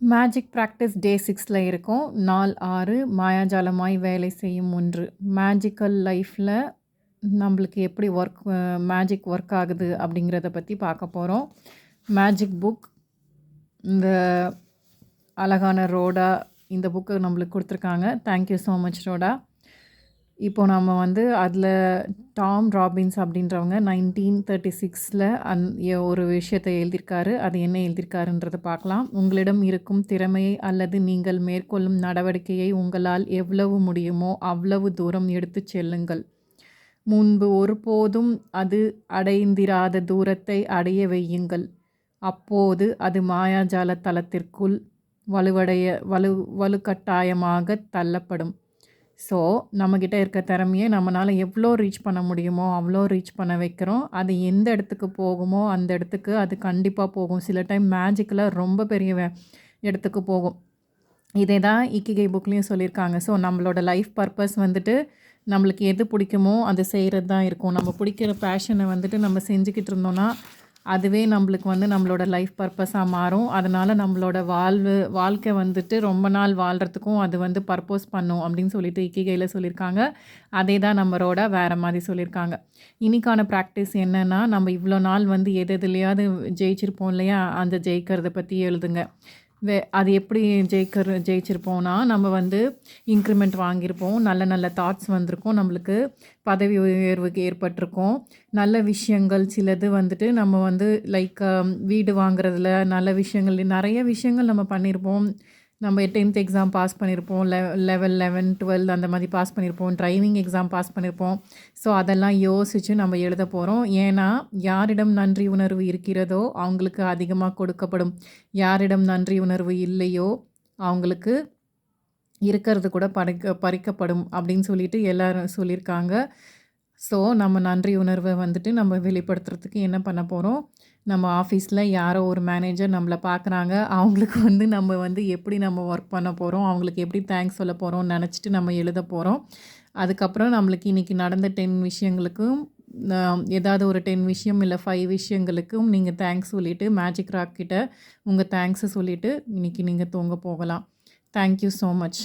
Magic practice டே 6ல இருக்கோம். நாள் 6 மாயாஜாலமாய் வேலை செய்யும் 1. மேஜிக்கல் லைஃப்பில் நம்மளுக்கு எப்படி மேஜிக் ஒர்க் ஆகுது அப்படிங்கிறத பற்றி பார்க்க போகிறோம். மேஜிக் புக் இந்த அழகான ரோடா இந்த புக்கு நம்மளுக்கு கொடுத்துருக்காங்க. தேங்க்யூ ஸோ மச் ரோடா. இப்போ நம்ம வந்து அதில் டாம் ராபின்ஸ் அப்படின்றவங்க 1936ல் ஒரு விஷயத்தை எழுதியிருக்காரு. அது என்ன எழுதியிருக்காருன்றதை பார்க்கலாம். உங்களிடம் இருக்கும் திறமையை அல்லது நீங்கள் மேற்கொள்ளும் நடவடிக்கையை உங்களால் எவ்வளவு முடியுமோ அவ்வளவு தூரம் எடுத்துச் செல்லுங்கள். முன்பு ஒருபோதும் அது அடைந்திராத தூரத்தை அடைய வையுங்கள். அப்போது அது மாயாஜால தளத்திற்குள் வலுக்கட்டாயமாக தள்ளப்படும். ஸோ நம்மக்கிட்ட இருக்க திறமையை நம்மளால் எவ்வளோ ரீச் பண்ண முடியுமோ அவ்வளோ ரீச் பண்ண வைக்கிறோம். அது எந்த இடத்துக்கு போகுமோ அந்த இடத்துக்கு அது கண்டிப்பாக போகும். சில டைம் மேஜிக்கில் ரொம்ப பெரிய இடத்துக்கு போகும். இதே தான் இக்கிகை புக்லேயும் சொல்லியிருக்காங்க. ஸோ நம்மளோட லைஃப் பர்பஸ் வந்துட்டு நம்மளுக்கு எது பிடிக்குமோ அது செய்கிறது தான் இருக்கும். நம்ம பிடிக்கிற பேஷனை வந்துட்டு நம்ம செஞ்சுக்கிட்டு இருந்தோன்னா அதுவே நம்மளுக்கு வந்து நம்மளோட லைஃப் பர்பஸாக மாறும். அதனால் நம்மளோட வாழ்க்கை வந்துட்டு ரொம்ப நாள் வாழ்கிறதுக்கும் அது வந்து பர்போஸ் பண்ணும் அப்படின்னு சொல்லிட்டு இக்கிகையில் சொல்லியிருக்காங்க. அதே தான் நம்மளோட வேறு மாதிரி சொல்லியிருக்காங்க. இன்றைக்கான ப்ராக்டிஸ் என்னென்னா, நம்ம இவ்வளோ நாள் வந்து எதுலையாவது ஜெயிச்சிருப்போம் இல்லையா, அந்த ஜெயிக்கிறத பற்றி எழுதுங்க. அது எப்படி ஜெயிச்சிருப்போம்னா, நம்ம வந்து இன்க்ரிமெண்ட் வாங்கியிருப்போம், நல்ல நல்ல தாட்ஸ் வந்திருக்கும், நம்மளுக்கு பதவி உயர்வுக்கு ஏற்பட்டிருக்கும், நல்ல விஷயங்கள் சிலது வந்துட்டு நம்ம வந்து லைக் வீடு வாங்குறதுல நல்ல விஷயங்கள் நிறைய விஷயங்கள் நம்ம பண்ணியிருப்போம். நம்ம 10th எக்ஸாம் பாஸ் பண்ணியிருப்போம், லெவல் 11, 12 அந்த மாதிரி பாஸ் பண்ணியிருப்போம், டிரைவிங் எக்ஸாம் பாஸ் பண்ணியிருப்போம். ஸோ அதெல்லாம் யோசித்து நம்ம எழுத போகிறோம். ஏன்னா யாரிடம் நன்றி உணர்வு இருக்கிறதோ அவங்களுக்கு அதிகமாக கொடுக்கப்படும், யாரிடம் நன்றி உணர்வு இல்லையோ அவங்களுக்கு இருக்கிறது கூட பறிக்கப்படும் அப்படின்னு சொல்லிட்டு எல்லோரும் சொல்லியிருக்காங்க. ஸோ நம்ம நன்றி உணர்வை வந்துட்டு நம்ம வெளிப்படுத்துறதுக்கு என்ன பண்ண போகிறோம், நம்ம ஆஃபீஸில் யாரோ ஒரு மேனேஜர் நம்மளை பார்க்குறாங்க, அவங்களுக்கு வந்து நம்ம வந்து எப்படி நம்ம ஒர்க் பண்ண போகிறோம், அவங்களுக்கு எப்படி தேங்க்ஸ் சொல்ல போகிறோம்னு நினச்சிட்டு நம்ம எழுத போகிறோம். அதுக்கப்புறம் நம்மளுக்கு இன்றைக்கி நடந்த 10 விஷயங்களுக்கும் ஏதாவது ஒரு 10 விஷயம் இல்லை 5 விஷயங்களுக்கும் நீங்கள் தேங்க்ஸ் சொல்லிவிட்டு மேஜிக் ராக் கிட்ட உங்கள் தேங்க்ஸை சொல்லிவிட்டு இன்றைக்கி நீங்கள் தூங்க போகலாம். Thank you so much.